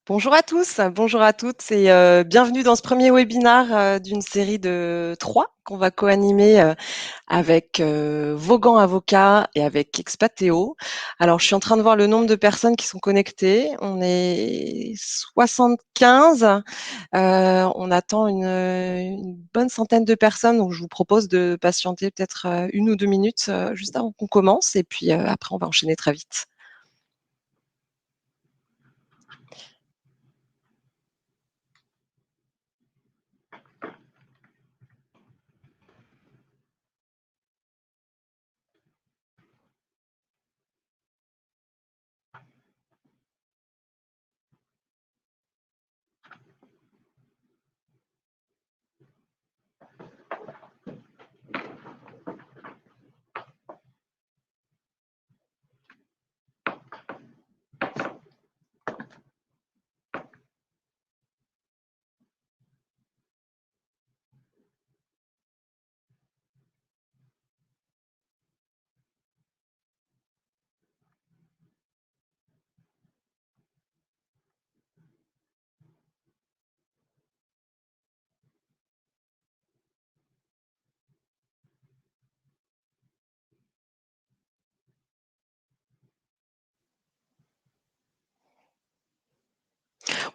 Bonjour à tous, bonjour à toutes et bienvenue dans ce premier webinaire d'une série de 3 qu'on va co-animer avec Vaughan Avocat et avec Expateo. Alors, je suis en train de voir le nombre de personnes qui sont connectées. On est 75. On attend une bonne centaine de personnes, donc je vous propose de patienter peut-être 1 ou 2 minutes juste avant qu'on commence et puis après on va enchaîner très vite.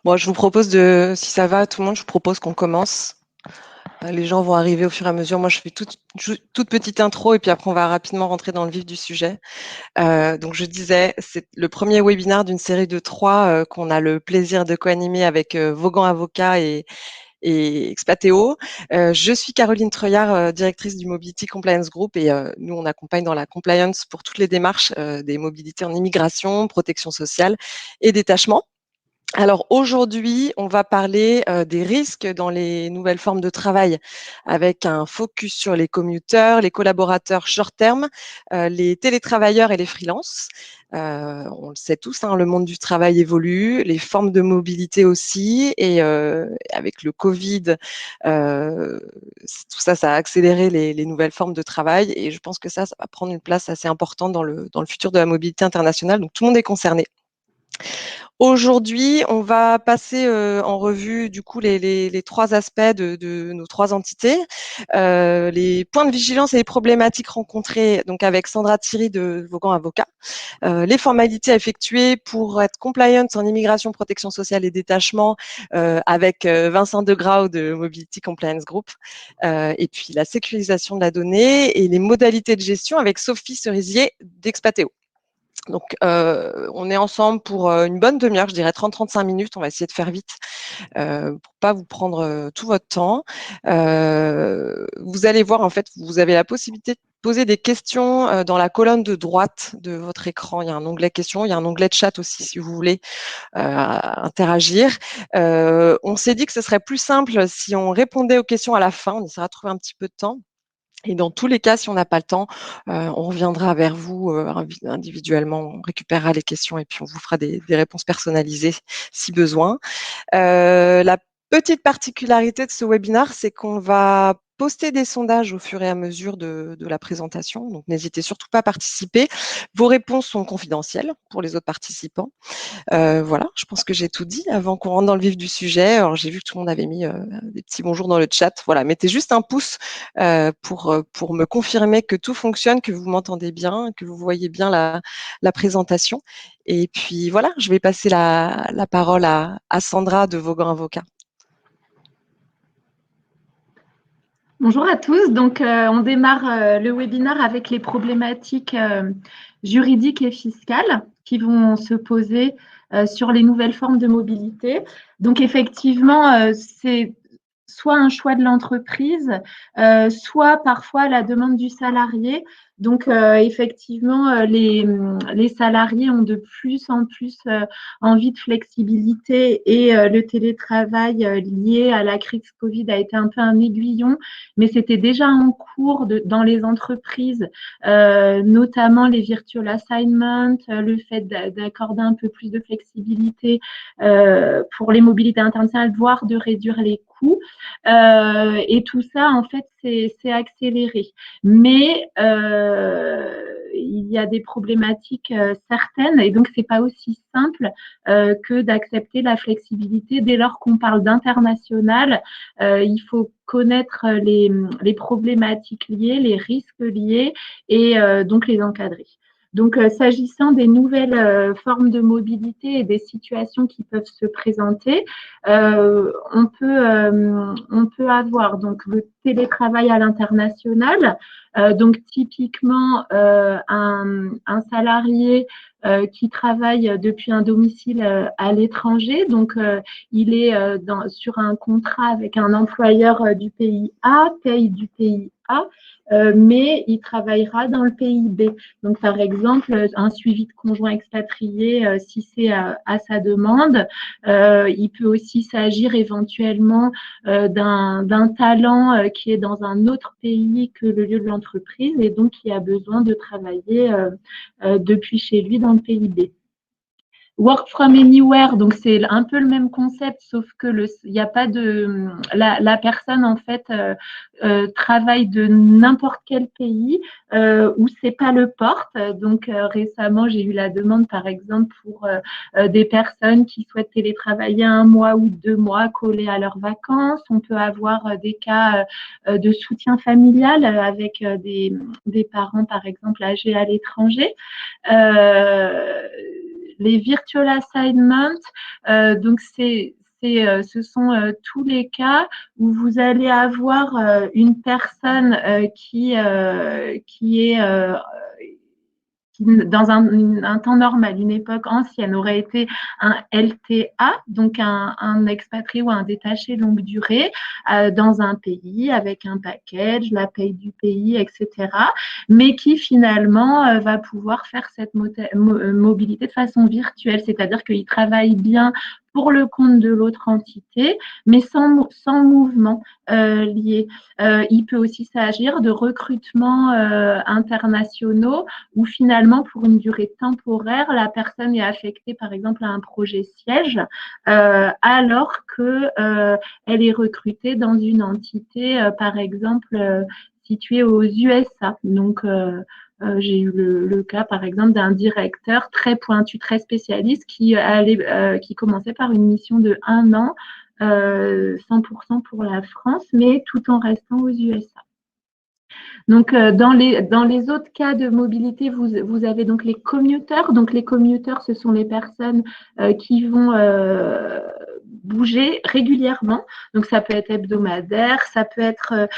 Moi, je vous propose si ça va à tout le monde, je vous propose qu'on commence. Les gens vont arriver au fur et à mesure. Moi, je fais toute petite intro et puis après, on va rapidement rentrer dans le vif du sujet. Donc, je disais, c'est le premier webinaire d'une série de 3 qu'on a le plaisir de co-animer avec Vaughan Avocat et Expateo. Je suis Caroline Treuillard, directrice du Mobility Compliance Group et nous, on accompagne dans la compliance pour toutes les démarches des mobilités en immigration, protection sociale et détachement. Alors aujourd'hui, on va parler des risques dans les nouvelles formes de travail avec un focus sur les commuteurs, les collaborateurs short terme, les télétravailleurs et les freelances. On le sait tous, hein, le monde du travail évolue, les formes de mobilité aussi et avec le Covid, tout ça, ça a accéléré les nouvelles formes de travail et je pense que ça va prendre une place assez importante dans le futur de la mobilité internationale. Donc tout le monde est concerné. Aujourd'hui, on va passer en revue du coup les 3 aspects de nos 3 entités. Les points de vigilance et les problématiques rencontrées donc avec Sandra Thierry de Vaughan Avocat. Les formalités à effectuer pour être compliant en immigration, protection sociale et détachement avec Vincent Degrau de Mobility Compliance Group. Et puis la sécurisation de la donnée et les modalités de gestion avec Sophie Cerisier d'Expateo. Donc, on est ensemble pour une bonne demi-heure, je dirais 30-35 minutes. On va essayer de faire vite pour pas vous prendre tout votre temps. Vous allez voir, en fait, vous avez la possibilité de poser des questions dans la colonne de droite de votre écran. Il y a un onglet questions, il y a un onglet de chat aussi si vous voulez interagir. On s'est dit que ce serait plus simple si on répondait aux questions à la fin. On essaiera de trouver un petit peu de temps. Et dans tous les cas, si on n'a pas le temps, on reviendra vers vous individuellement, on récupérera les questions et puis on vous fera des réponses personnalisées si besoin. La petite particularité de ce webinaire, c'est qu'on va poster des sondages au fur et à mesure de la présentation, donc n'hésitez surtout pas à participer. Vos réponses sont confidentielles pour les autres participants. Voilà, je pense que j'ai tout dit avant qu'on rentre dans le vif du sujet. Alors, j'ai vu que tout le monde avait mis des petits bonjours dans le chat. Voilà, mettez juste un pouce pour me confirmer que tout fonctionne, que vous m'entendez bien, que vous voyez bien la présentation. Et puis voilà, je vais passer la parole à Sandra de Vaughan Avocat. Bonjour à tous. Donc, on démarre le webinaire avec les problématiques juridiques et fiscales qui vont se poser sur les nouvelles formes de mobilité. Donc, effectivement, c'est soit un choix de l'entreprise, soit parfois la demande du salarié. Donc, effectivement, les salariés ont de plus en plus envie de flexibilité et le télétravail lié à la crise Covid a été un peu un aiguillon, mais c'était déjà en cours dans les entreprises, notamment les virtual assignments, le fait d'accorder un peu plus de flexibilité pour les mobilités internationales, voire de réduire les coûts. Et tout ça, en fait, c'est accéléré. Mais il y a des problématiques certaines et donc c'est pas aussi simple que d'accepter la flexibilité. Dès lors qu'on parle d'international, il faut connaître les problématiques liées, les risques liés et donc les encadrer. Donc, s'agissant des nouvelles formes de mobilité et des situations qui peuvent se présenter, on peut avoir donc le télétravail à l'international. Donc, typiquement, un salarié qui travaille depuis un domicile à l'étranger. Donc, il est sur un contrat avec un employeur du pays A, paye du pays A, mais il travaillera dans le pays B. Donc, par exemple, un suivi de conjoint expatrié, si c'est à sa demande. Il peut aussi s'agir éventuellement d'un talent qui est dans un autre pays que le lieu de l'entreprise et donc qui a besoin de travailler depuis chez lui dans le pays B. Work from anywhere, donc c'est un peu le même concept, sauf que il n'y a pas de la personne en fait travaille de n'importe quel pays où c'est pas le porte. Donc récemment, j'ai eu la demande, par exemple, pour des personnes qui souhaitent télétravailler 1 mois ou 2 mois collés à leurs vacances. On peut avoir des cas de soutien familial avec des parents, par exemple, âgés à l'étranger. Les virtual assignments, donc ce sont tous les cas où vous allez avoir une personne qui est dans un temps normal, une époque ancienne, aurait été un LTA, donc un expatrié ou un détaché longue durée, dans un pays avec un package, la paye du pays, etc., mais qui finalement va pouvoir faire cette mobilité de façon virtuelle, c'est-à-dire qu'il travaille bien pour le compte de l'autre entité, mais sans mouvement lié. Il peut aussi s'agir de recrutements internationaux où finalement, pour une durée temporaire, la personne est affectée, par exemple, à un projet siège, alors qu'elle est recrutée dans une entité, par exemple, située aux USA. Donc, j'ai eu le cas, par exemple, d'un directeur très pointu, très spécialiste qui commençait par une mission de 1 an, 100% pour la France, mais tout en restant aux USA. Donc, dans les autres cas de mobilité, vous avez donc les commuteurs. Donc, les commuteurs, ce sont les personnes qui vont bouger régulièrement. Donc, ça peut être hebdomadaire, ça peut être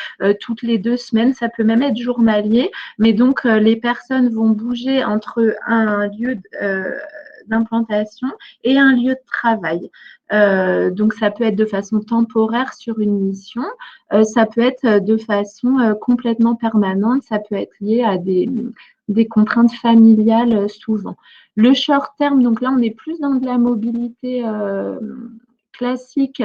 toutes les 2 semaines, ça peut même être journalier. Mais donc, les personnes vont bouger entre un lieu d'implantation et un lieu de travail. Donc, ça peut être de façon temporaire sur une mission, ça peut être de façon complètement permanente, ça peut être lié à des contraintes familiales souvent. Le short terme, donc là, on est plus dans de la mobilité classique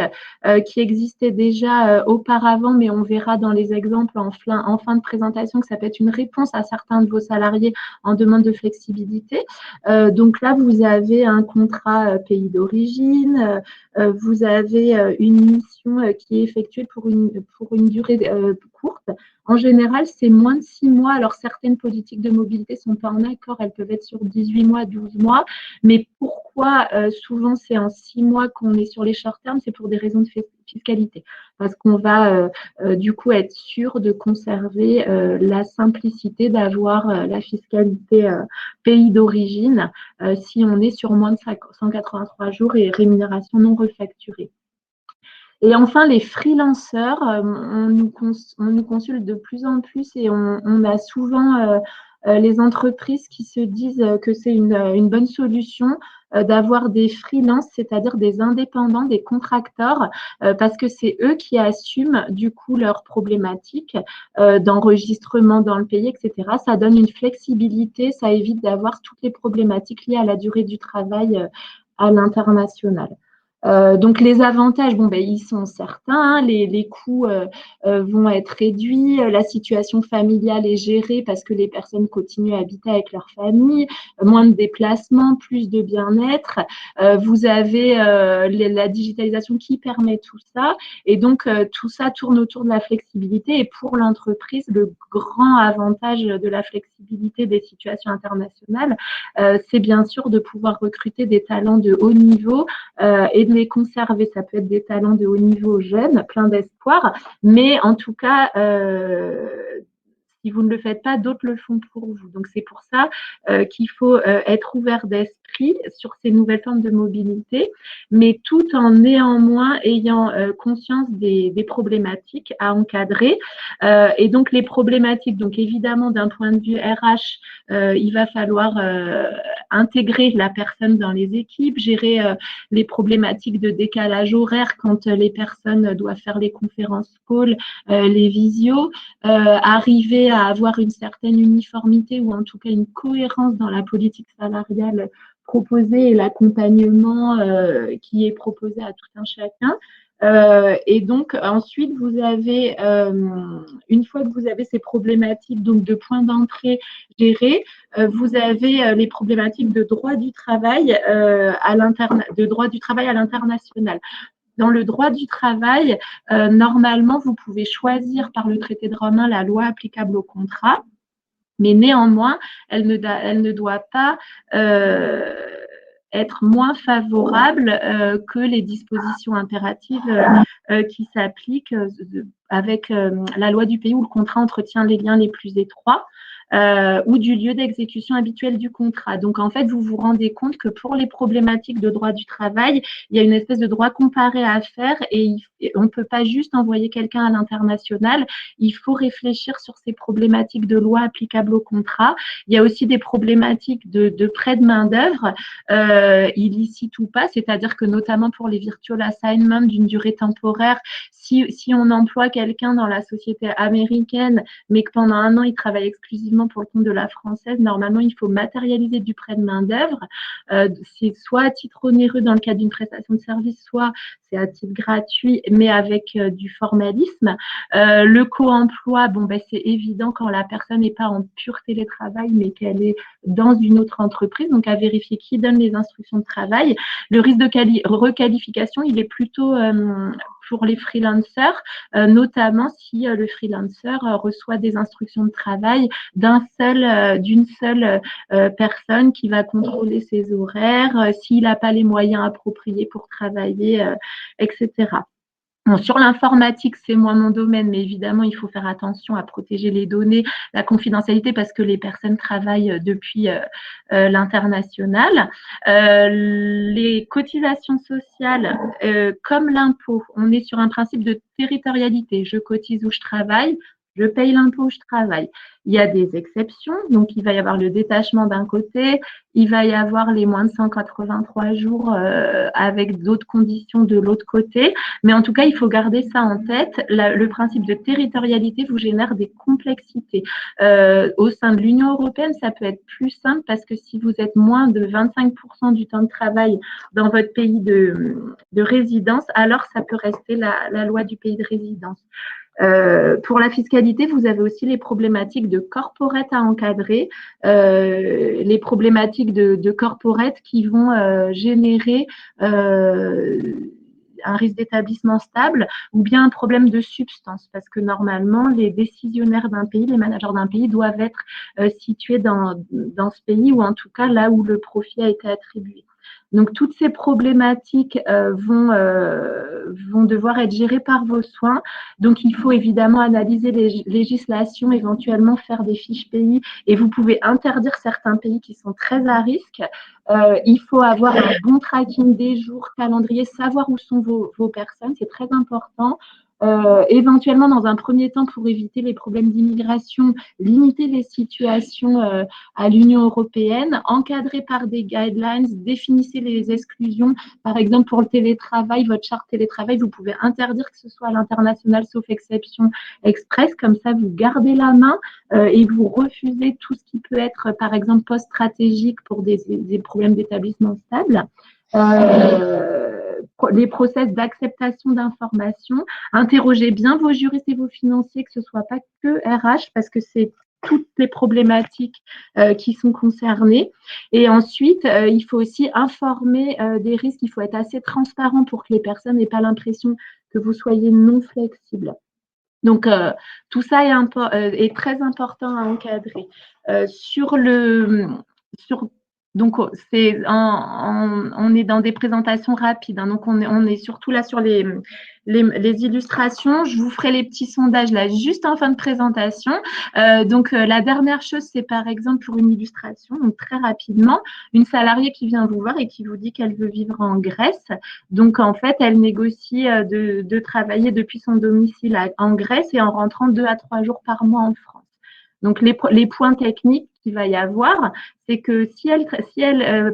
qui existait déjà auparavant, mais on verra dans les exemples en fin de présentation que ça peut être une réponse à certains de vos salariés en demande de flexibilité. Donc là, vous avez un contrat pays d'origine, vous avez une mission qui est effectuée pour une durée courte. En général, c'est moins de 6 mois. Alors, certaines politiques de mobilité ne sont pas en accord. Elles peuvent être sur 18 mois, 12 mois. Mais pourquoi souvent c'est en 6 mois qu'on est sur les short term? C'est pour des raisons de fiscalité. Parce qu'on va du coup être sûr de conserver la simplicité d'avoir la fiscalité pays d'origine si on est sur moins de 183 jours et rémunération non refacturée. Et enfin, les freelanceurs, on nous consulte de plus en plus et on a souvent les entreprises qui se disent que c'est une bonne solution d'avoir des freelances, c'est-à-dire des indépendants, des contracteurs, parce que c'est eux qui assument du coup leurs problématiques d'enregistrement dans le pays, etc. Ça donne une flexibilité, ça évite d'avoir toutes les problématiques liées à la durée du travail à l'international. Donc les avantages, bon, ben, ils sont certains, hein, les coûts vont être réduits, la situation familiale est gérée parce que les personnes continuent à habiter avec leur famille, moins de déplacements, plus de bien-être. Vous avez la digitalisation qui permet tout ça, et donc tout ça tourne autour de la flexibilité. Et pour l'entreprise, le grand avantage de la flexibilité des situations internationales, c'est bien sûr de pouvoir recruter des talents de haut niveau et de les conserver. Ça peut être des talents de haut niveau jeunes, plein d'espoir, mais en tout cas, si vous ne le faites pas, d'autres le font pour vous. Donc c'est pour ça qu'il faut être ouvert d'esprit sur ces nouvelles formes de mobilité, mais tout en néanmoins ayant conscience des problématiques à encadrer. Et donc les problématiques, donc évidemment d'un point de vue RH, il va falloir intégrer la personne dans les équipes, gérer les problématiques de décalage horaire quand les personnes doivent faire les conférences calls, les visios, arriver à avoir une certaine uniformité ou en tout cas une cohérence dans la politique salariale proposée et l'accompagnement qui est proposé à tout un chacun. Et donc ensuite vous avez une fois que vous avez ces problématiques donc de points d'entrée gérés, vous avez les problématiques de droit du travail à l'international. Dans le droit du travail, normalement, vous pouvez choisir par le traité de Rome I la loi applicable au contrat, mais néanmoins, elle ne doit pas être moins favorable que les dispositions impératives qui s'appliquent avec la loi du pays où le contrat entretient les liens les plus étroits. Ou du lieu d'exécution habituel du contrat. Donc, en fait, vous vous rendez compte que pour les problématiques de droit du travail, il y a une espèce de droit comparé à faire et on ne peut pas juste envoyer quelqu'un à l'international. Il faut réfléchir sur ces problématiques de loi applicables au contrat. Il y a aussi des problématiques de prêt de main-d'œuvre, illicite ou pas, c'est-à-dire que notamment pour les virtual assignments d'une durée temporaire, si on emploie quelqu'un dans la société américaine, mais que pendant un an, il travaille exclusivement pour le compte de la française, normalement, il faut matérialiser du prêt de main-d'œuvre. C'est soit à titre onéreux dans le cadre d'une prestation de service, soit c'est à titre gratuit, mais avec du formalisme. Le co-emploi, bon, ben, c'est évident quand la personne n'est pas en pur télétravail, mais qu'elle est dans une autre entreprise, donc à vérifier qui donne les instructions de travail. Le risque de requalification, il est plutôt pour les freelancers, notamment si le freelancer reçoit des instructions de travail d'une seule personne qui va contrôler ses horaires, s'il n'a pas les moyens appropriés pour travailler, etc. Bon, sur l'informatique, c'est moins mon domaine, mais évidemment, il faut faire attention à protéger les données, la confidentialité, parce que les personnes travaillent depuis l'international. Les cotisations sociales, comme l'impôt, on est sur un principe de territorialité. Je cotise où je travaille, je paye l'impôt où je travaille. Il y a des exceptions, donc il va y avoir le détachement d'un côté, il va y avoir les moins de 183 jours avec d'autres conditions de l'autre côté. Mais en tout cas, il faut garder ça en tête. Le principe de territorialité vous génère des complexités. Au sein de l'Union européenne, ça peut être plus simple parce que si vous êtes moins de 25% du temps de travail dans votre pays de résidence, alors ça peut rester la loi du pays de résidence. Pour la fiscalité, vous avez aussi les problématiques de corporate à encadrer, les problématiques de corporate qui vont générer un risque d'établissement stable ou bien un problème de substance, parce que normalement, les décisionnaires d'un pays, les managers d'un pays doivent être situés dans ce pays ou en tout cas là où le profit a été attribué. Donc, toutes ces problématiques vont devoir être gérées par vos soins. Donc, il faut évidemment analyser les législations, éventuellement faire des fiches pays et vous pouvez interdire certains pays qui sont très à risque. Il faut avoir un bon tracking des jours, calendrier, savoir où sont vos personnes, c'est très important. Éventuellement, dans un premier temps, pour éviter les problèmes d'immigration, limiter les situations à l'Union européenne, encadrer par des guidelines, définissez les exclusions. Par exemple, pour le télétravail, votre charte télétravail, vous pouvez interdire que ce soit à l'international, sauf exception express. Comme ça, vous gardez la main et vous refusez tout ce qui peut être, par exemple, post-stratégique pour des problèmes d'établissement stable. les process d'acceptation d'informations. Interrogez bien vos juristes et vos financiers, que ce soit pas que RH, parce que c'est toutes les problématiques qui sont concernées. Et ensuite, il faut aussi informer des risques. Il faut être assez transparent pour que les personnes n'aient pas l'impression que vous soyez non flexible. Donc, tout ça est très important à encadrer. Donc, on est dans des présentations rapides, hein, donc on est surtout là sur les illustrations. Je vous ferai les petits sondages là juste en fin de présentation. Donc, la dernière chose, c'est par exemple pour une illustration, donc très rapidement, une salariée qui vient vous voir et qui vous dit qu'elle veut vivre en Grèce. Donc, en fait, elle négocie de travailler depuis son domicile en Grèce et en rentrant 2 à 3 jours par mois en France. Donc, les points techniques qu'il va y avoir, c'est que si elle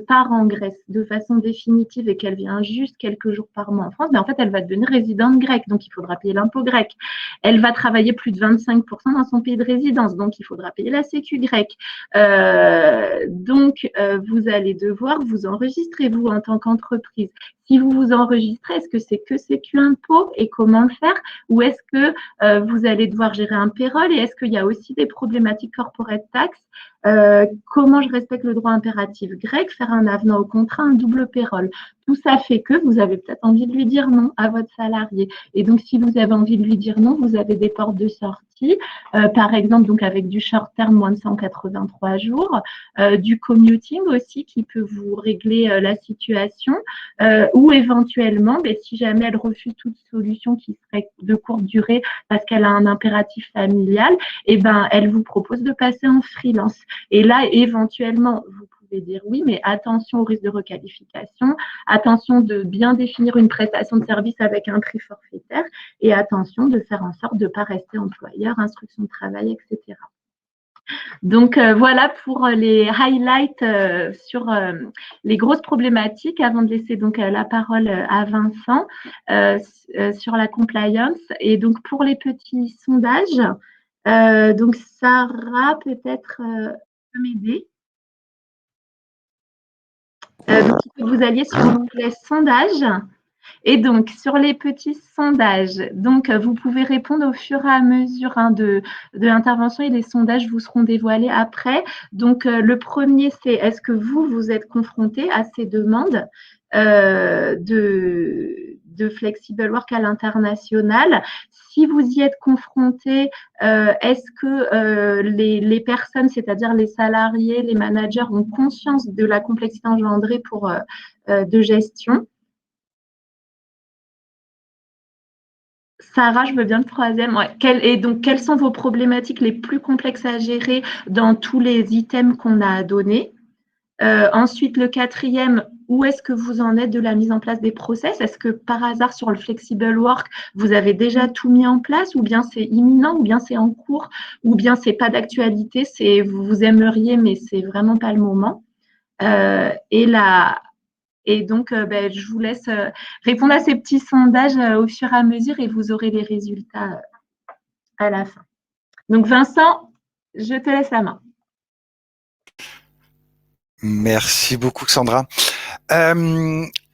part en Grèce de façon définitive et qu'elle vient juste quelques jours par mois en France, ben en fait, elle va devenir résidente grecque, donc il faudra payer l'impôt grec. Elle va travailler plus de 25% dans son pays de résidence, donc il faudra payer la sécu grecque. Donc, vous allez devoir vous enregistrer, vous, en tant qu'entreprise. Si vous vous enregistrez, est-ce que c'est que Sécu Impôt et comment le faire? Ou est-ce que vous allez devoir gérer un payroll et est-ce qu'il y a aussi des problématiques corporate tax? Comment je respecte le droit impératif grec, faire un avenant au contrat, un double payroll. Tout ça fait que vous avez peut-être envie de lui dire non à votre salarié. Et donc, si vous avez envie de lui dire non, vous avez des portes de sortie, par exemple, donc avec du short term, moins de 183 jours, du commuting aussi qui peut vous régler la situation, ou éventuellement, si jamais elle refuse toute solution qui serait de courte durée parce qu'elle a un impératif familial, elle vous propose de passer en freelance. Et là, éventuellement, vous pouvez dire oui, mais attention au risque de requalification, attention de bien définir une prestation de service avec un prix forfaitaire et attention de faire en sorte de ne pas rester employeur, instruction de travail, etc. Donc, voilà pour les highlights sur les grosses problématiques. Avant de laisser donc la parole à Vincent sur la compliance. Et donc, pour les petits sondages, donc Sarah peut-être peut m'aider. Donc, il faut que vous alliez sur l'onglet sondage. Et donc, sur les petits sondages, donc, vous pouvez répondre au fur et à mesure de l'intervention et les sondages vous seront dévoilés après. Donc, le premier, c'est est-ce que vous êtes confronté à ces demandes de flexible work à l'international? Si vous y êtes confronté, est-ce que les personnes, c'est-à-dire les salariés, les managers, ont conscience de la complexité engendrée de gestion? Sarah, je veux bien le troisième. Ouais. Et donc, quelles sont vos problématiques les plus complexes à gérer dans tous les items qu'on a donnés? Ensuite, le quatrième, où est-ce que vous en êtes de la mise en place des process? Est-ce que par hasard, sur le flexible work, vous avez déjà tout mis en place, ou bien c'est imminent, ou bien c'est en cours, ou bien c'est pas d'actualité, vous aimeriez, mais c'est vraiment pas le moment? Et donc, je vous laisse répondre à ces petits sondages au fur et à mesure et vous aurez les résultats à la fin. Donc, Vincent, je te laisse la main. Merci beaucoup, Sandra. Alors,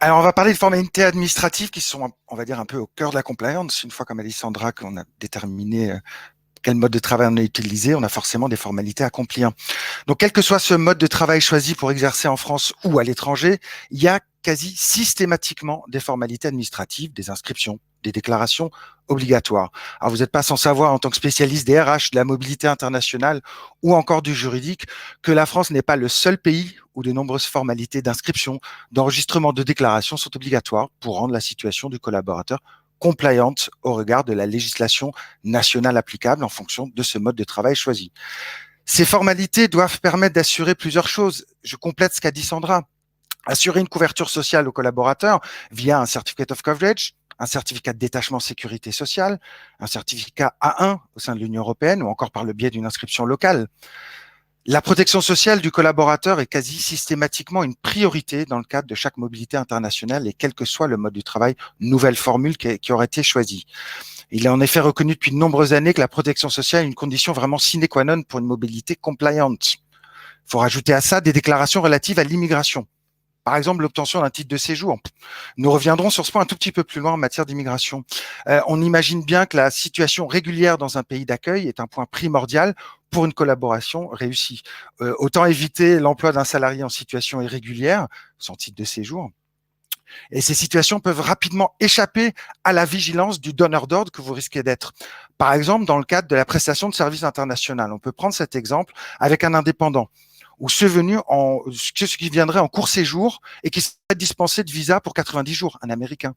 on va parler de formalités administratives qui sont, on va dire, un peu au cœur de la compliance. Une fois, comme a dit Sandra, qu'on a déterminé quel mode de travail on a utilisé, on a forcément des formalités à accomplir. Donc, quel que soit ce mode de travail choisi pour exercer en France ou à l'étranger, il y a quasi systématiquement des formalités administratives, des inscriptions, des déclarations obligatoires. Alors, vous n'êtes pas sans savoir, en tant que spécialiste des RH, de la mobilité internationale ou encore du juridique, que la France n'est pas le seul pays où de nombreuses formalités d'inscription, d'enregistrement, de déclaration sont obligatoires pour rendre la situation du collaborateur compliant au regard de la législation nationale applicable en fonction de ce mode de travail choisi. Ces formalités doivent permettre d'assurer plusieurs choses. Je complète ce qu'a dit Sandra. Assurer une couverture sociale aux collaborateurs via un certificate of coverage, un certificat de détachement sécurité sociale, un certificat A1 au sein de l'Union européenne ou encore par le biais d'une inscription locale. La protection sociale du collaborateur est quasi systématiquement une priorité dans le cadre de chaque mobilité internationale et quel que soit le mode du travail, nouvelle formule qui aurait été choisie. Il est en effet reconnu depuis de nombreuses années que la protection sociale est une condition vraiment sine qua non pour une mobilité compliant. Il faut rajouter à ça des déclarations relatives à l'immigration. Par exemple, l'obtention d'un titre de séjour. Nous reviendrons sur ce point un tout petit peu plus loin en matière d'immigration. On imagine bien que la situation régulière dans un pays d'accueil est un point primordial pour une collaboration réussie. Autant éviter l'emploi d'un salarié en situation irrégulière, sans titre de séjour. Et ces situations peuvent rapidement échapper à la vigilance du donneur d'ordre que vous risquez d'être. Par exemple, dans le cadre de la prestation de services international, on peut prendre cet exemple avec un indépendant ou ceux qui viendraient en court séjour et qui seraient dispensés de visa pour 90 jours, un Américain,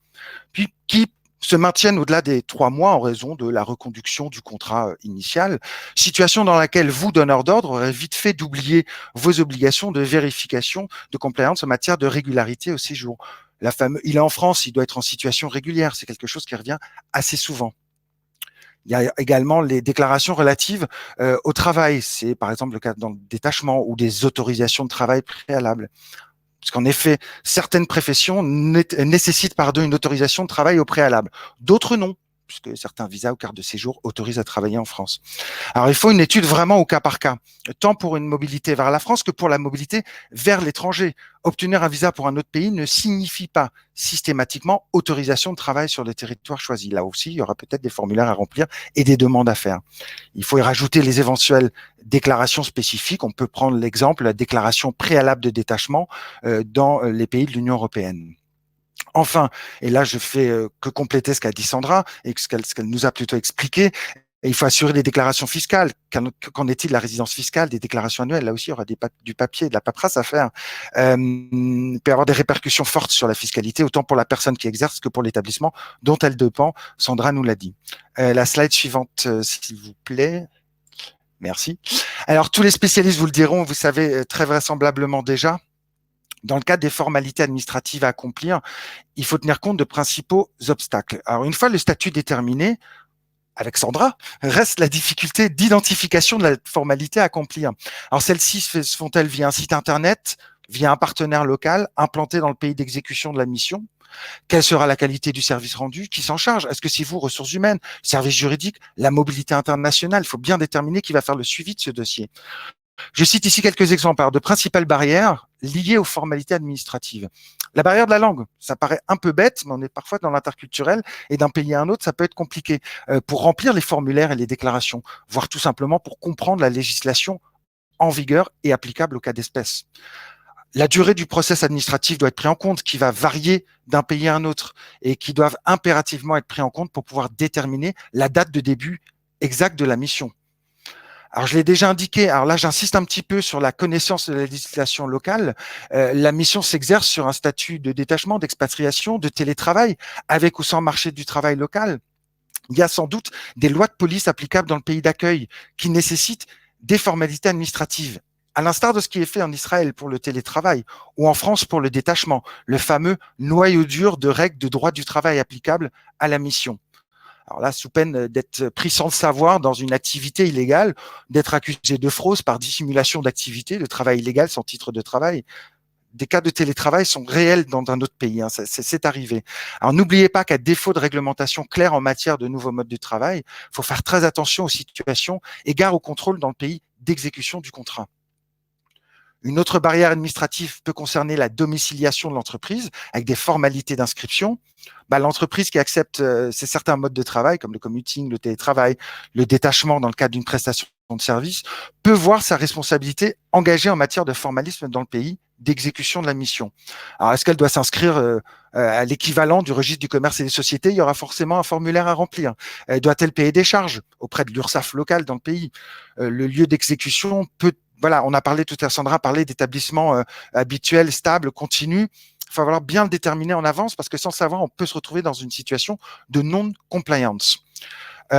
puis qui se maintiennent au-delà des 3 mois en raison de la reconduction du contrat initial, situation dans laquelle vous, donneur d'ordre, aurez vite fait d'oublier vos obligations de vérification de compliance en matière de régularité au séjour. Il est en France, il doit être en situation régulière, c'est quelque chose qui revient assez souvent. Il y a également les déclarations relatives au travail. C'est par exemple le cas dans le détachement ou des autorisations de travail préalables. Parce qu'en effet, certaines professions nécessitent une autorisation de travail au préalable. D'autres non, puisque certains visas ou cartes de séjour autorisent à travailler en France. Alors, il faut une étude vraiment au cas par cas, tant pour une mobilité vers la France que pour la mobilité vers l'étranger. Obtenir un visa pour un autre pays ne signifie pas systématiquement autorisation de travail sur le territoire choisi. Là aussi, il y aura peut-être des formulaires à remplir et des demandes à faire. Il faut y rajouter les éventuelles déclarations spécifiques. On peut prendre l'exemple de la déclaration préalable de détachement dans les pays de l'Union européenne. Enfin, et là je fais que compléter ce qu'a dit Sandra et ce qu'elle nous a plutôt expliqué, et il faut assurer les déclarations fiscales. Qu'en est-il de la résidence fiscale, des déclarations annuelles? Là aussi, il y aura du papier, de la paperasse à faire. Il peut y avoir des répercussions fortes sur la fiscalité, autant pour la personne qui exerce que pour l'établissement dont elle dépend. Sandra nous l'a dit. La slide suivante, s'il vous plaît. Merci. Alors, tous les spécialistes vous le diront, vous savez très vraisemblablement déjà, dans le cadre des formalités administratives à accomplir, il faut tenir compte de principaux obstacles. Alors, une fois le statut déterminé, avec Sandra, reste la difficulté d'identification de la formalité à accomplir. Alors, celles-ci se font-elles via un site internet, via un partenaire local implanté dans le pays d'exécution de la mission? Quelle sera la qualité du service rendu? Qui s'en charge? Est-ce que c'est vous, ressources humaines, service juridique, la mobilité internationale? Il faut bien déterminer qui va faire le suivi de ce dossier. Je cite ici quelques exemples de principales barrières liées aux formalités administratives. La barrière de la langue, ça paraît un peu bête, mais on est parfois dans l'interculturel et d'un pays à un autre, ça peut être compliqué pour remplir les formulaires et les déclarations, voire tout simplement pour comprendre la législation en vigueur et applicable au cas d'espèce. La durée du process administratif doit être prise en compte, qui va varier d'un pays à un autre et qui doivent impérativement être pris en compte pour pouvoir déterminer la date de début exacte de la mission. Alors, je l'ai déjà indiqué. Alors là, j'insiste un petit peu sur la connaissance de la législation locale. La mission s'exerce sur un statut de détachement, d'expatriation, de télétravail, avec ou sans marché du travail local. Il y a sans doute des lois de police applicables dans le pays d'accueil qui nécessitent des formalités administratives, à l'instar de ce qui est fait en Israël pour le télétravail ou en France pour le détachement, le fameux noyau dur de règles de droit du travail applicables à la mission. Alors là, sous peine d'être pris sans le savoir dans une activité illégale, d'être accusé de fraude par dissimulation d'activité, de travail illégal sans titre de travail. Des cas de télétravail sont réels dans un autre pays, c'est arrivé. Alors n'oubliez pas qu'à défaut de réglementation claire en matière de nouveaux modes de travail, il faut faire très attention aux situations et gare au contrôle dans le pays d'exécution du contrat. Une autre barrière administrative peut concerner la domiciliation de l'entreprise avec des formalités d'inscription. L'entreprise qui accepte certains modes de travail comme le commuting, le télétravail, le détachement dans le cadre d'une prestation de service peut voir sa responsabilité engagée en matière de formalisme dans le pays d'exécution de la mission. Alors, est-ce qu'elle doit s'inscrire à l'équivalent du registre du commerce et des sociétés? Il y aura forcément un formulaire à remplir. Doit-elle payer des charges auprès de l'URSSAF local dans le pays? Le lieu d'exécution peut... Voilà, on a parlé tout à l'heure, Sandra a parlé d'établissements habituels, stables, continus. Il va falloir bien le déterminer en avance parce que sans savoir, on peut se retrouver dans une situation de non-compliance.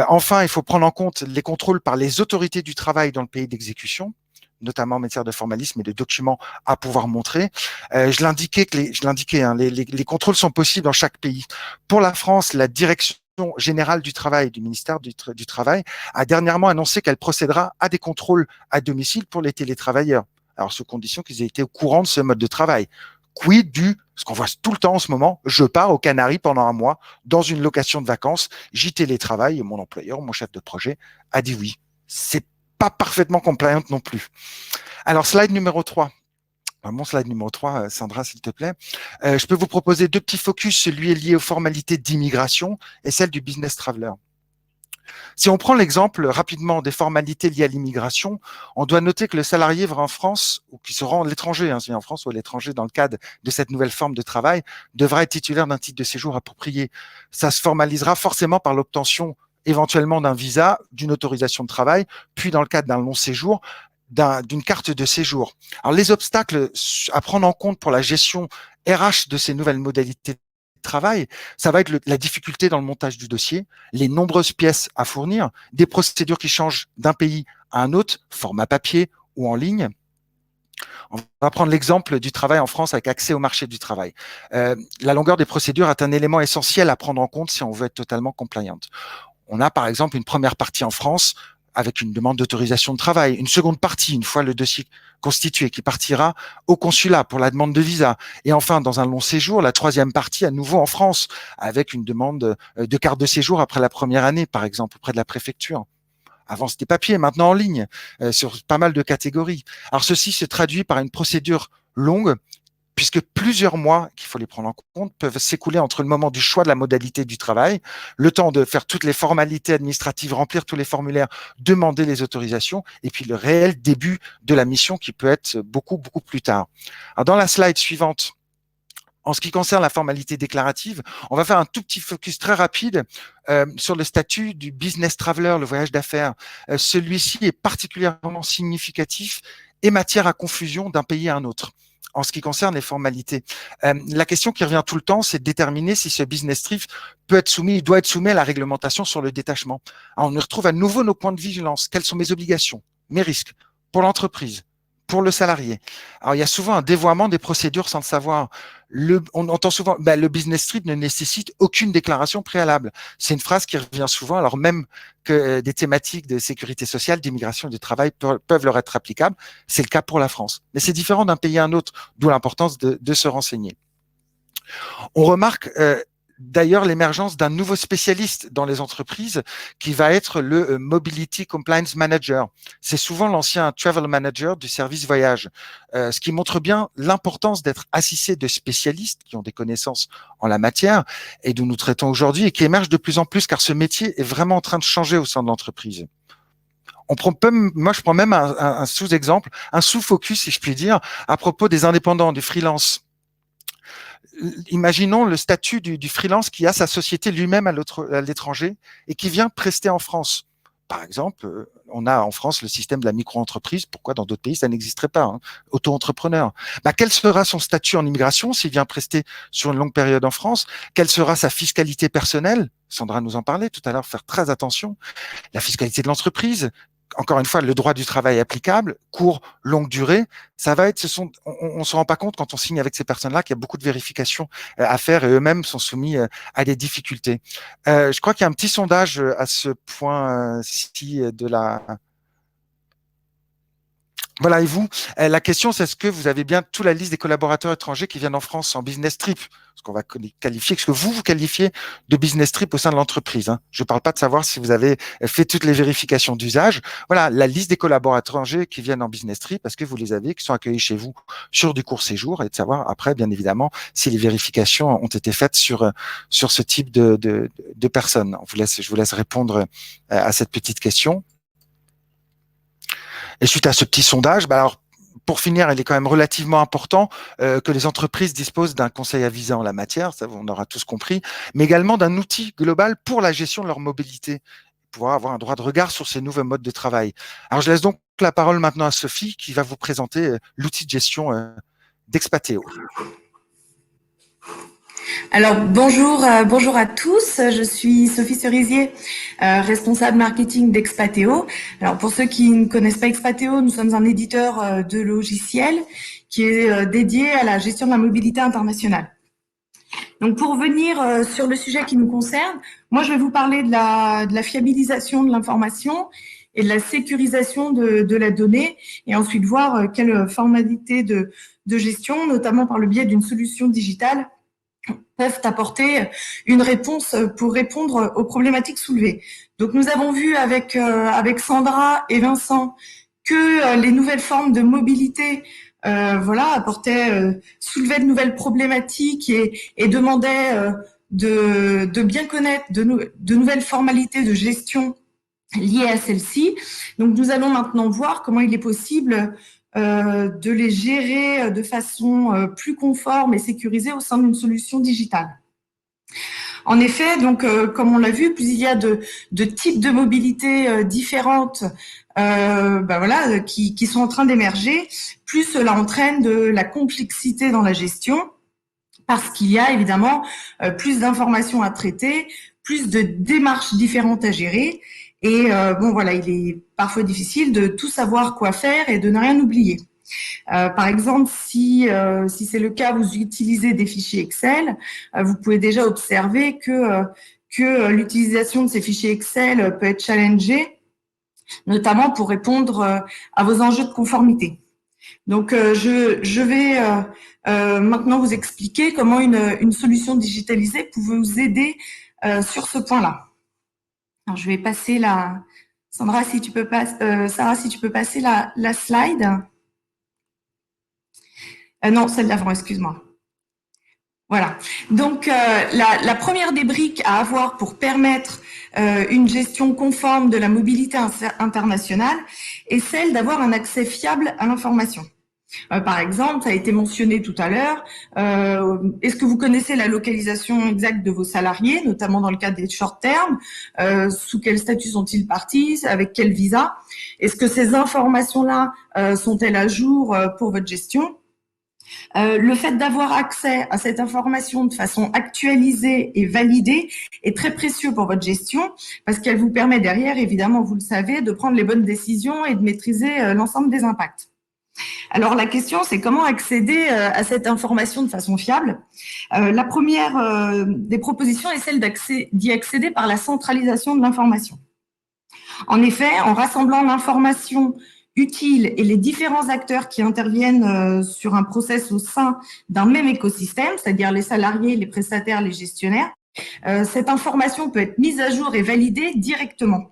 Enfin, il faut prendre en compte les contrôles par les autorités du travail dans le pays d'exécution, notamment en matière de formalisme et de documents à pouvoir montrer. Je l'indiquais, les contrôles sont possibles dans chaque pays. Pour la France, la direction générale du travail du ministère du Travail a dernièrement annoncé qu'elle procédera à des contrôles à domicile pour les télétravailleurs. Alors, sous condition qu'ils aient été au courant de ce mode de travail. Quid du, ce qu'on voit tout le temps en ce moment, je pars aux Canaries pendant un mois dans une location de vacances, j'y télétravaille et mon employeur, mon chef de projet a dit oui. C'est pas parfaitement compliant non plus. Alors, slide numéro 3. mon slide numéro 3, Sandra, s'il te plaît. Je peux vous proposer 2 petits focus. Celui est lié aux formalités d'immigration et celle du business traveler. Si on prend l'exemple rapidement des formalités liées à l'immigration, on doit noter que le salarié en France, ou qui se rend à l'étranger, hein, en France ou à l'étranger dans le cadre de cette nouvelle forme de travail, devra être titulaire d'un titre de séjour approprié. Ça se formalisera forcément par l'obtention éventuellement d'un visa, d'une autorisation de travail, puis dans le cadre d'un long séjour, d'une carte de séjour. Alors les obstacles à prendre en compte pour la gestion RH de ces nouvelles modalités de travail, ça va être la difficulté dans le montage du dossier, les nombreuses pièces à fournir, des procédures qui changent d'un pays à un autre, format papier ou en ligne. On va prendre l'exemple du travail en France avec accès au marché du travail. La longueur des procédures est un élément essentiel à prendre en compte si on veut être totalement compliant. On a par exemple une première partie en France avec une demande d'autorisation de travail, une seconde partie, une fois le dossier constitué, qui partira au consulat pour la demande de visa. Et enfin, dans un long séjour, la troisième partie à nouveau en France, avec une demande de carte de séjour après la première année, par exemple, auprès de la préfecture. Avant, c'était papier, maintenant en ligne, sur pas mal de catégories. Alors, ceci se traduit par une procédure longue, puisque plusieurs mois, qu'il faut les prendre en compte, peuvent s'écouler entre le moment du choix de la modalité du travail, le temps de faire toutes les formalités administratives, remplir tous les formulaires, demander les autorisations, et puis le réel début de la mission qui peut être beaucoup, beaucoup plus tard. Alors, dans la slide suivante, en ce qui concerne la formalité déclarative, on va faire un tout petit focus très rapide sur le statut du business traveler, le voyage d'affaires. Celui-ci est particulièrement significatif et matière à confusion d'un pays à un autre en ce qui concerne les formalités. La question qui revient tout le temps, c'est de déterminer si ce business trip doit être soumis à la réglementation sur le détachement. Alors, on y retrouve à nouveau nos points de vigilance. Quelles sont mes obligations, mes risques pour l'entreprise, pour le salarié? Alors, il y a souvent un dévoiement des procédures sans le savoir. On entend souvent, le business trip ne nécessite aucune déclaration préalable. C'est une phrase qui revient souvent, alors même que des thématiques de sécurité sociale, d'immigration et de travail peuvent leur être applicables. C'est le cas pour la France. Mais c'est différent d'un pays à un autre, d'où l'importance de se renseigner. On remarque d'ailleurs l'émergence d'un nouveau spécialiste dans les entreprises qui va être le Mobility Compliance Manager. C'est souvent l'ancien Travel Manager du service voyage, ce qui montre bien l'importance d'être assisté de spécialistes qui ont des connaissances en la matière et dont nous traitons aujourd'hui et qui émergent de plus en plus car ce métier est vraiment en train de changer au sein de l'entreprise. Moi, je prends même un sous-exemple, un sous-focus, si je puis dire, à propos des indépendants, du freelance. Imaginons le statut du freelance qui a sa société lui-même à l'étranger et qui vient prester en France. Par exemple, on a en France le système de la micro-entreprise. Pourquoi dans d'autres pays ça n'existerait pas, hein? Auto-entrepreneur. Quel sera son statut en immigration s'il vient prester sur une longue période en France? Quelle sera sa fiscalité personnelle? Sandra nous en parlait tout à l'heure, faire très attention. La fiscalité de l'entreprise. Encore une fois, le droit du travail applicable, court, longue durée, ça va être, on se rend pas compte quand on signe avec ces personnes-là qu'il y a beaucoup de vérifications à faire et eux-mêmes sont soumis à des difficultés. Je crois qu'il y a un petit sondage à ce point-ci de la. Voilà, et vous, la question, c'est est-ce que vous avez bien toute la liste des collaborateurs étrangers qui viennent en France en business trip? Ce qu'on va qualifier, ce que vous qualifiez de business trip au sein de l'entreprise. Hein. Je ne parle pas de savoir si vous avez fait toutes les vérifications d'usage. Voilà, la liste des collaborateurs étrangers qui viennent en business trip, est-ce que vous les avez, qui sont accueillis chez vous sur du court séjour, et de savoir après, bien évidemment, si les vérifications ont été faites sur ce type de personnes. Je vous laisse répondre à cette petite question. Et suite à ce petit sondage, alors pour finir, il est quand même relativement important que les entreprises disposent d'un conseil avisé en la matière, ça on aura tous compris, mais également d'un outil global pour la gestion de leur mobilité, pouvoir avoir un droit de regard sur ces nouveaux modes de travail. Alors je laisse donc la parole maintenant à Sophie qui va vous présenter l'outil de gestion d'Expatéo. Alors bonjour à tous, je suis Sophie Cerisier, responsable marketing d'Expatéo. Alors pour ceux qui ne connaissent pas Expatéo, nous sommes un éditeur de logiciels qui est dédié à la gestion de la mobilité internationale. Donc pour venir sur le sujet qui nous concerne, moi je vais vous parler de la fiabilisation de l'information et de la sécurisation de la donnée et ensuite voir quelles formalités de gestion, notamment par le biais d'une solution digitale, peuvent apporter une réponse pour répondre aux problématiques soulevées. Donc nous avons vu avec Sandra et Vincent que les nouvelles formes de mobilité soulevait de nouvelles problématiques et demandait de bien connaître de nouvelles formalités de gestion liées à celles-ci. Donc, nous allons maintenant voir comment il est possible de les gérer de façon plus conforme et sécurisée au sein d'une solution digitale. En effet, donc, comme on l'a vu, plus il y a de types de mobilité différentes qui sont en train d'émerger, plus cela entraîne de la complexité dans la gestion, parce qu'il y a évidemment plus d'informations à traiter, plus de démarches différentes à gérer. Et il est parfois difficile de tout savoir quoi faire et de ne rien oublier. Par exemple, si c'est le cas, vous utilisez des fichiers Excel, vous pouvez déjà observer que l'utilisation de ces fichiers Excel peut être challengée, notamment pour répondre à vos enjeux de conformité. Donc, je vais maintenant vous expliquer comment une solution digitalisée peut vous aider sur ce point-là. Alors, je vais passer Sarah, si tu peux passer la slide. Non, celle d'avant, excuse-moi. Voilà. Donc, la première des briques à avoir pour permettre une gestion conforme de la mobilité internationale est celle d'avoir un accès fiable à l'information. Par exemple, ça a été mentionné tout à l'heure, est-ce que vous connaissez la localisation exacte de vos salariés, notamment dans le cadre des short term, sous quel statut sont-ils partis, avec quel visa? Est-ce que ces informations-là sont-elles à jour pour votre gestion? Le fait d'avoir accès à cette information de façon actualisée et validée est très précieux pour votre gestion parce qu'elle vous permet derrière, évidemment, vous le savez, de prendre les bonnes décisions et de maîtriser l'ensemble des impacts. Alors, la question, c'est comment accéder à cette information de façon fiable. La première des propositions est celle d'y accéder par la centralisation de l'information. En effet, en rassemblant l'information utile et les différents acteurs qui interviennent sur un process au sein d'un même écosystème, c'est-à-dire les salariés, les prestataires, les gestionnaires, cette information peut être mise à jour et validée directement.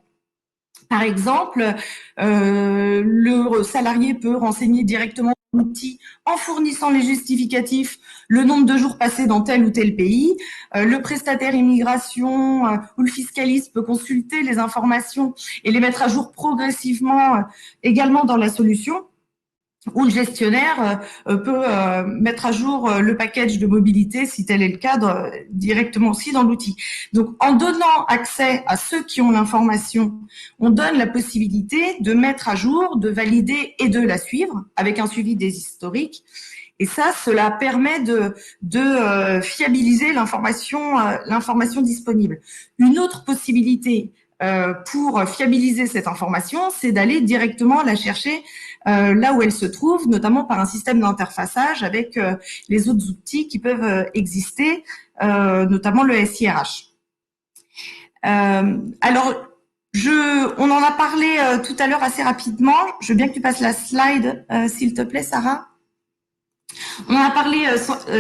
Par exemple, le salarié peut renseigner directement l'outil en fournissant les justificatifs, le nombre de jours passés dans tel ou tel pays. Le prestataire immigration ou le fiscaliste peut consulter les informations et les mettre à jour progressivement également dans la solution. Ou le gestionnaire peut mettre à jour le package de mobilité, si tel est le cas, directement aussi dans l'outil. Donc, en donnant accès à ceux qui ont l'information, on donne la possibilité de mettre à jour, de valider et de la suivre, avec un suivi des historiques. Et ça, cela permet de fiabiliser l'information disponible. Une autre possibilité pour fiabiliser cette information, c'est d'aller directement la chercher là où elle se trouve, notamment par un système d'interfaçage avec les autres outils qui peuvent exister, notamment le SIRH. Alors, on en a parlé tout à l'heure assez rapidement. Je veux bien que tu passes la slide, s'il te plaît, Sarah. On en a parlé,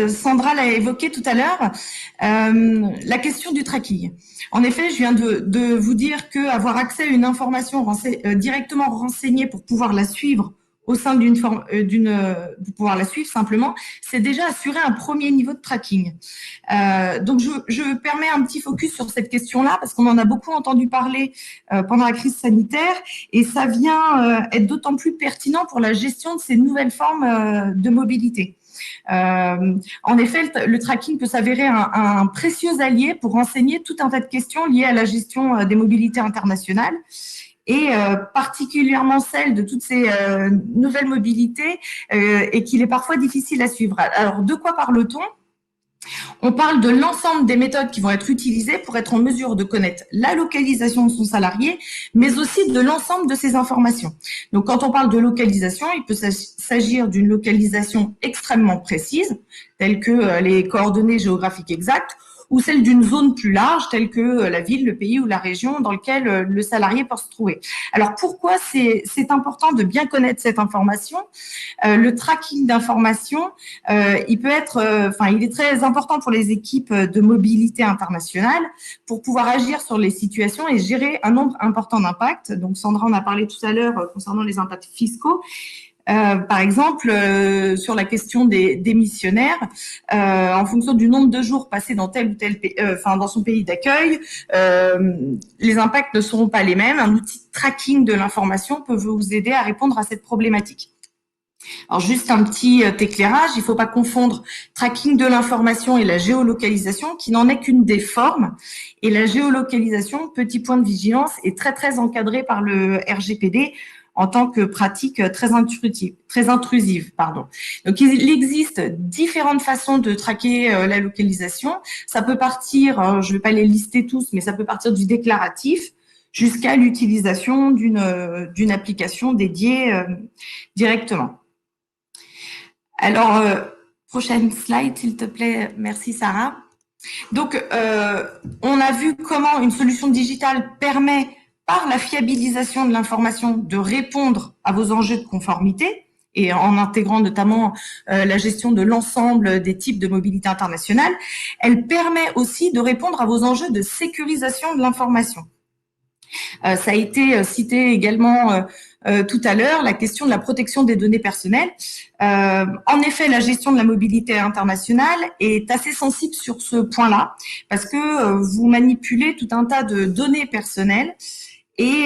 Sandra l'a évoqué tout à l'heure, la question du tracking. En effet, je viens de vous dire qu'avoir accès à une information directement renseignée pour pouvoir la suivre au sein pour pouvoir la suivre simplement, c'est déjà assurer un premier niveau de tracking. Donc, je permets un petit focus sur cette question-là parce qu'on en a beaucoup entendu parler pendant la crise sanitaire et ça vient être d'autant plus pertinent pour la gestion de ces nouvelles formes de mobilité. En effet, le tracking peut s'avérer un précieux allié pour renseigner tout un tas de questions liées à la gestion des mobilités internationales et particulièrement celle de toutes ces nouvelles mobilités et qu'il est parfois difficile à suivre. Alors, de quoi parle-t-on ? On parle de l'ensemble des méthodes qui vont être utilisées pour être en mesure de connaître la localisation de son salarié, mais aussi de l'ensemble de ses informations. Donc, quand on parle de localisation, il peut s'agir d'une localisation extrêmement précise, telle que les coordonnées géographiques exactes, ou celle d'une zone plus large, telle que la ville, le pays ou la région dans lequel le salarié peut se trouver. Alors, pourquoi c'est important de bien connaître cette information ? Le tracking d'informations, il est très important pour les équipes de mobilité internationale pour pouvoir agir sur les situations et gérer un nombre important d'impacts. Donc, Sandra en a parlé tout à l'heure concernant les impacts fiscaux. Par exemple, sur la question des missionnaires, en fonction du nombre de jours passés dans tel ou tel pays, dans son pays d'accueil, les impacts ne seront pas les mêmes. Un outil de tracking de l'information peut vous aider à répondre à cette problématique. Alors juste un petit éclairage, il ne faut pas confondre tracking de l'information et la géolocalisation, qui n'en est qu'une des formes. Et la géolocalisation, petit point de vigilance, est très très encadrée par le RGPD en tant que pratique très intrusive. Donc il existe différentes façons de traquer la localisation. Ça peut partir, je ne vais pas les lister tous, mais ça peut partir du déclaratif jusqu'à l'utilisation d'une application dédiée directement. Alors, prochaine slide, s'il te plaît. Merci, Sarah. Donc, on a vu comment une solution digitale permet, par la fiabilisation de l'information, de répondre à vos enjeux de conformité et en intégrant notamment la gestion de l'ensemble des types de mobilité internationale. Elle permet aussi de répondre à vos enjeux de sécurisation de l'information. Ça a été cité également tout à l'heure, la question de la protection des données personnelles. En effet, la gestion de la mobilité internationale est assez sensible sur ce point-là, parce que vous manipulez tout un tas de données personnelles. Et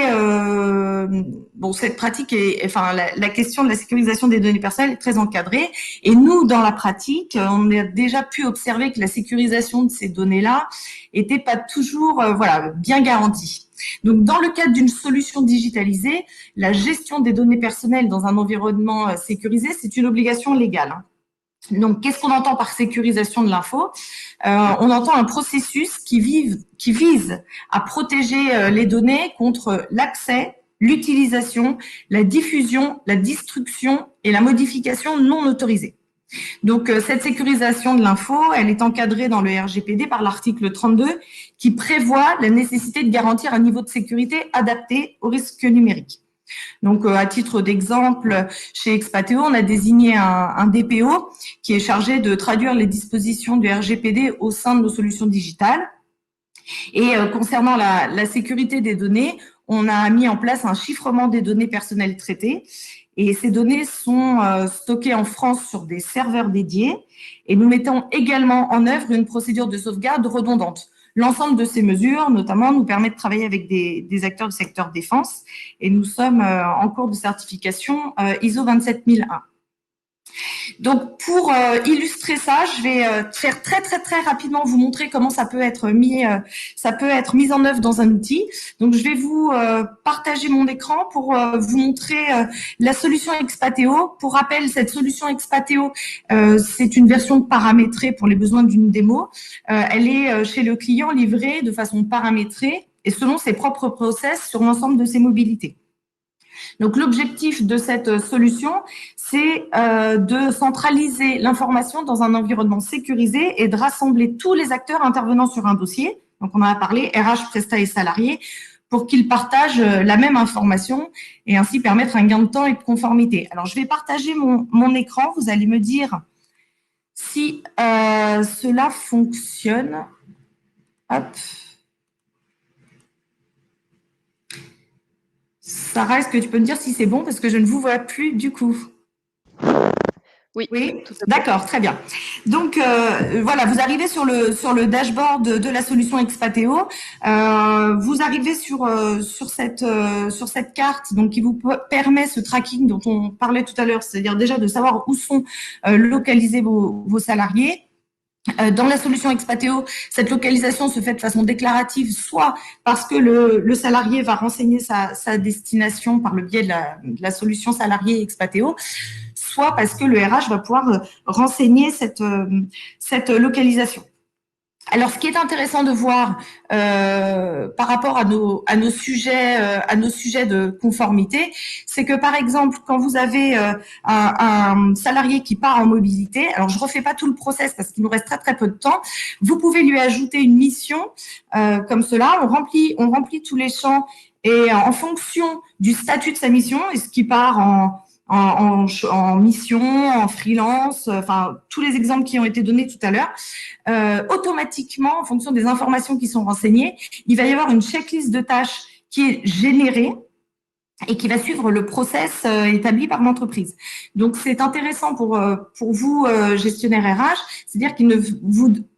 cette pratique la question de la sécurisation des données personnelles est très encadrée. Et nous, dans la pratique, on a déjà pu observer que la sécurisation de ces données-là était pas toujours bien garantie. Donc, dans le cadre d'une solution digitalisée, la gestion des données personnelles dans un environnement sécurisé, c'est une obligation légale. Donc, qu'est-ce qu'on entend par sécurisation de l'info? On entend un processus qui vise à protéger les données contre l'accès, l'utilisation, la diffusion, la destruction et la modification non autorisée. Donc, cette sécurisation de l'info, elle est encadrée dans le RGPD par l'article 32 qui prévoit la nécessité de garantir un niveau de sécurité adapté aux risques numériques. Donc, à titre d'exemple, chez Expateo, on a désigné un DPO qui est chargé de traduire les dispositions du RGPD au sein de nos solutions digitales. Et concernant la sécurité des données, on a mis en place un chiffrement des données personnelles traitées. Et ces données sont stockées en France sur des serveurs dédiés. Et nous mettons également en œuvre une procédure de sauvegarde redondante. L'ensemble de ces mesures, notamment, nous permet de travailler avec des acteurs du secteur défense. Et nous sommes en cours de certification ISO 27001. Donc, pour illustrer ça, je vais faire très très très rapidement vous montrer comment ça peut être mis en œuvre dans un outil. Donc, je vais vous partager mon écran pour vous montrer la solution Expateo. Pour rappel, cette solution Expateo, c'est une version paramétrée pour les besoins d'une démo. Elle est chez le client livrée de façon paramétrée et selon ses propres process sur l'ensemble de ses mobilités. Donc, l'objectif de cette solution, c'est de centraliser l'information dans un environnement sécurisé et de rassembler tous les acteurs intervenant sur un dossier. Donc, on en a parlé, RH, Prestat et salariés, pour qu'ils partagent la même information et ainsi permettre un gain de temps et de conformité. Alors, je vais partager mon écran. Vous allez me dire si cela fonctionne. Hop. Sarah, est-ce que tu peux me dire si c'est bon parce que je ne vous vois plus du coup? Oui, d'accord, très bien. Donc voilà, vous arrivez sur le dashboard de la solution Expateo. Vous arrivez sur cette carte donc qui vous permet ce tracking dont on parlait tout à l'heure, c'est-à-dire déjà de savoir où sont localisés vos salariés. Dans la solution Expateo, cette localisation se fait de façon déclarative, soit parce que le salarié va renseigner sa destination par le biais de la solution salarié Expateo, soit parce que le RH va pouvoir renseigner cette localisation. Alors, ce qui est intéressant de voir par rapport à nos sujets de conformité, c'est que par exemple, quand vous avez un salarié qui part en mobilité, alors je refais pas tout le process parce qu'il nous reste très très peu de temps, vous pouvez lui ajouter une mission comme cela. On remplit tous les champs et en fonction du statut de sa mission, est-ce qu'il part en mission, en freelance, enfin tous les exemples qui ont été donnés tout à l'heure, automatiquement, en fonction des informations qui sont renseignées, il va y avoir une checklist de tâches qui est générée et qui va suivre le process établi par l'entreprise. Donc, c'est intéressant pour vous, gestionnaire RH, c'est-à-dire qu'il ne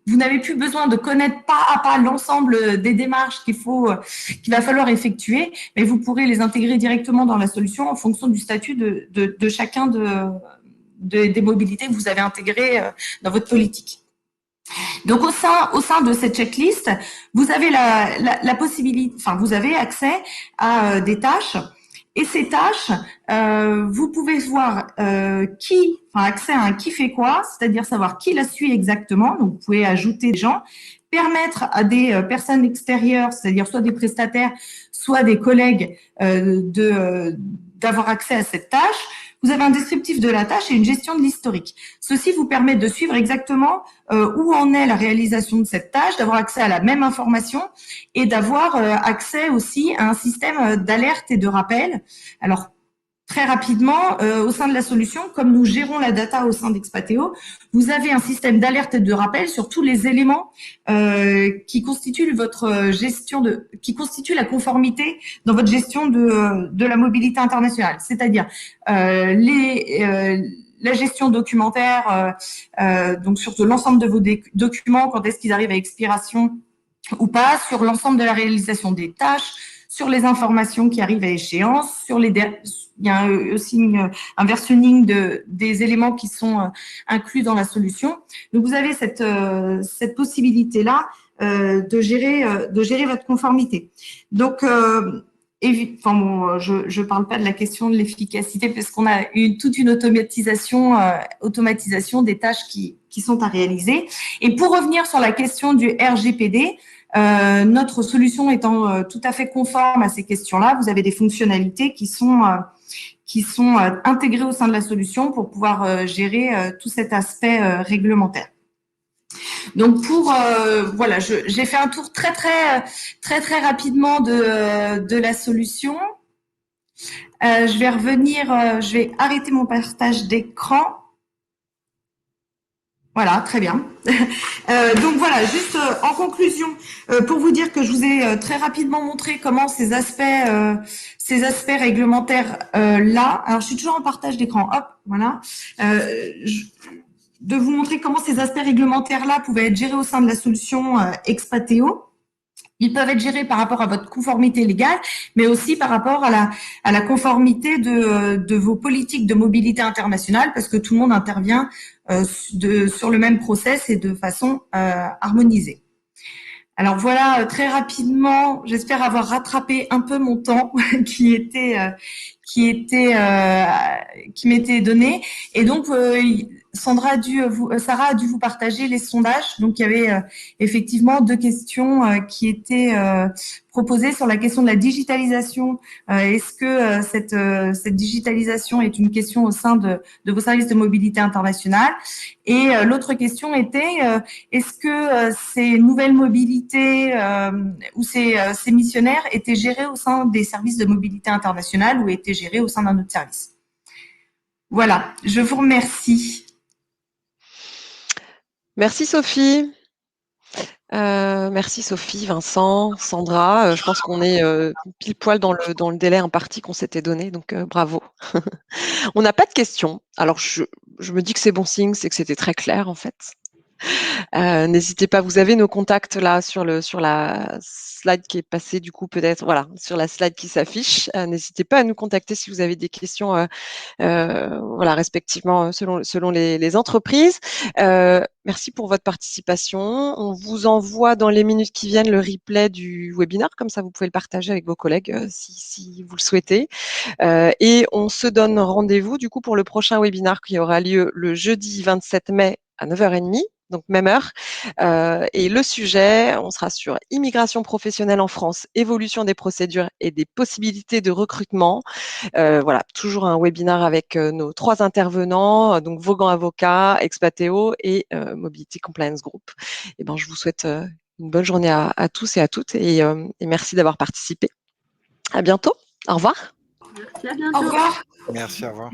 vous n'avez plus besoin de connaître pas à pas l'ensemble des démarches qu'il va falloir effectuer, mais vous pourrez les intégrer directement dans la solution en fonction du statut de chacun des mobilités que vous avez intégrées dans votre politique. Donc au sein de cette checklist, vous avez la possibilité, enfin vous avez accès à des tâches. Et ces tâches, vous pouvez voir accès à un qui fait quoi, c'est-à-dire savoir qui la suit exactement. Donc vous pouvez ajouter des gens, permettre à des personnes extérieures, c'est-à-dire soit des prestataires, soit des collègues, d'avoir accès à cette tâche. Vous avez un descriptif de la tâche et une gestion de l'historique. Ceci vous permet de suivre exactement où en est la réalisation de cette tâche, d'avoir accès à la même information et d'avoir accès aussi à un système d'alerte et de rappel. Alors, très rapidement, au sein de la solution, comme nous gérons la data au sein d'Expateo, vous avez un système d'alerte et de rappel sur tous les éléments qui constituent qui constituent la conformité dans votre gestion de la mobilité internationale. C'est-à-dire la gestion documentaire, donc sur l'ensemble de vos documents, quand est-ce qu'ils arrivent à expiration ou pas, sur l'ensemble de la réalisation des tâches, sur les informations qui arrivent à échéance, il y a aussi un versionning des éléments qui sont inclus dans la solution. Donc vous avez cette possibilité-là de gérer votre conformité. Donc je parle pas de la question de l'efficacité parce qu'on a toute une automatisation des tâches qui sont à réaliser. Et pour revenir sur la question du RGPD, notre solution étant tout à fait conforme à ces questions-là, vous avez des fonctionnalités qui sont intégrées au sein de la solution pour pouvoir gérer tout cet aspect réglementaire. Donc voilà, j'ai fait un tour très rapidement de la solution. Je vais arrêter mon partage d'écran. Voilà, très bien. Donc voilà, juste en conclusion, pour vous dire que je vous ai très rapidement montré comment ces aspects réglementaires là. Alors je suis toujours en partage d'écran. Hop, voilà. De vous montrer comment ces aspects réglementaires là pouvaient être gérés au sein de la solution Expateo. Ils peuvent être gérés par rapport à votre conformité légale, mais aussi par rapport à la conformité de vos politiques de mobilité internationale, parce que tout le monde intervient sur le même process et de façon harmonisée. Alors voilà, très rapidement, j'espère avoir rattrapé un peu mon temps qui m'était donné. Et donc, Sarah a dû vous partager les sondages. Donc, il y avait effectivement 2 questions qui étaient proposées sur la question de la digitalisation. Est-ce que cette digitalisation est une question au sein de vos services de mobilité internationale? Et l'autre question était est-ce que ces nouvelles mobilités ou ces missionnaires étaient gérés au sein des services de mobilité internationale ou étaient gérés au sein d'un autre service? Voilà, je vous remercie. Merci Sophie. Merci Sophie, Vincent, Sandra. Je pense qu'on est pile poil dans le délai imparti qu'on s'était donné, donc bravo. On n'a pas de questions. Alors je me dis que c'est bon signe, c'est que c'était très clair en fait. N'hésitez pas, vous avez nos contacts là sur la slide qui est passée du coup peut-être, voilà, sur la slide qui s'affiche. N'hésitez pas à nous contacter si vous avez des questions, voilà, respectivement selon les entreprises. Merci pour votre participation. On vous envoie dans les minutes qui viennent le replay du webinaire, comme ça vous pouvez le partager avec vos collègues si vous le souhaitez. Et on se donne rendez-vous du coup pour le prochain webinaire qui aura lieu le jeudi 27 mai à 9h30. Donc même heure. Et le sujet, on sera sur immigration professionnelle en France, évolution des procédures et des possibilités de recrutement. Voilà, toujours un webinaire avec nos 3 intervenants, donc Vaughan Avocat, Expateo et Mobility Compliance Group. Et ben, je vous souhaite une bonne journée à tous et à toutes et merci d'avoir participé. À bientôt. Au revoir. Merci, à bientôt. Au revoir. Merci, au revoir.